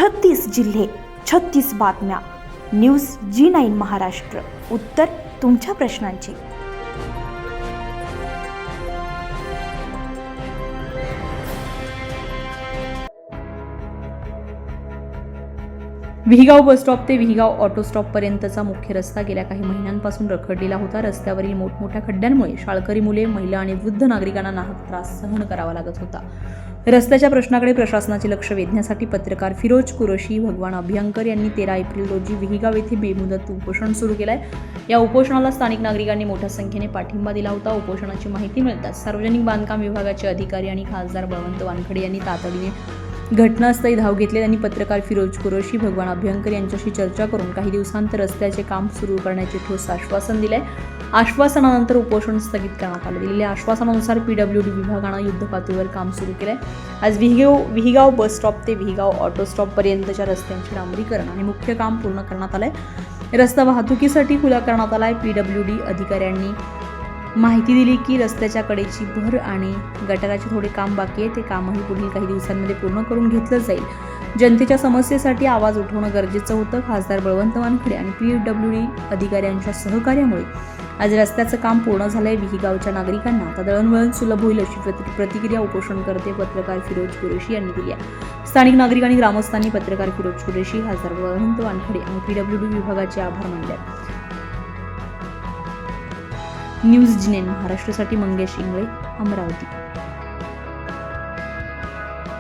36 जिल्हे, 36 बातम्या. News G9 Maharashtra. उत्तर तुमच्या प्रश्नांची. विहीगाव बस स्टॉप ते विहीगाव ऑटो स्टॉप पर्यंतचा मुख्य रस्ता गेल्या काही महिन्यांपासून रखडलेला होता. रस्त्यावरील मोठमोठ्या खड्ड्यांमुळे शाळकरी मुले, महिला आणि वृद्ध नागरिकांना नाहक त्रास सहन करावा लागत होता. रस्त्याच्या प्रश्नाकडे प्रशासनाचे लक्ष वेधण्यासाठी पत्रकार फिरोज कुरशी, भगवान अभ्यंकर यांनी 13 एप्रिल रोजी विहीगाव येथे बेमुदत उपोषण सुरू केले आहे. या उपोषणाला स्थानिक नागरिकांनी मोठ्या संख्येने पाठिंबा दिला होता. उपोषणाची माहिती मिळताच सार्वजनिक बांधकाम विभागाचे अधिकारी आणि खासदार बळवंत वानखडे यांनी तातडीने घटनास्थळी धाव घेतली. त्यांनी पत्रकार फिरोज कुरशी, भगवान अभ्यंकर यांच्याशी चर्चा करून काही दिवसांत रस्त्याचे काम सुरू करण्याचे ठोस आश्वासन दिले. आश्वासनानंतर उपोषण स्थगित करण्यात आले. दिलेल्या आश्वासनानुसार PWD विभागानं युद्धपातळीवर काम सुरू केलंय. आज विहीगाव बस स्टॉप ते विहीगाव ऑटो स्टॉप पर्यंतच्या रस्त्यांचे डांबरीकरण आणि मुख्य काम पूर्ण करण्यात आलंय. रस्ता वाहतुकीसाठी खुला करण्यात आलाय. PWD अधिकाऱ्यांनी माहिती दिली की रस्त्याच्या कडेची भर आणि गटाराचे थोडे काम बाकी आहे. ते कामही पुढील काही दिवसांमध्ये पूर्ण करून घेतलं जाईल. जनतेच्या समस्येसाठी आवाज उठवणं गरजेचं होतं. खासदार बळवंत वानखडे आणि PWD अधिकाऱ्यांच्या सहकार्यामुळे आज रस्त्याचं काम पूर्ण झालंय. विहीगावच्या नागरिकांना आता दळणवळण सुलभ होईल अशी प्रतिक्रिया उपोषणकर्ते पत्रकार फिरोज कुरेशी यांनी दिली आहे. स्थानिक नागरिक आणि ग्रामस्थांनी पत्रकार फिरोज कुरेशी, खासदार बळवंत वानखडे आणि PWD विभागाचे आभार मानले. न्यूज G9 महाराष्ट्रासाठी मंगेश इंगळे, अमरावती.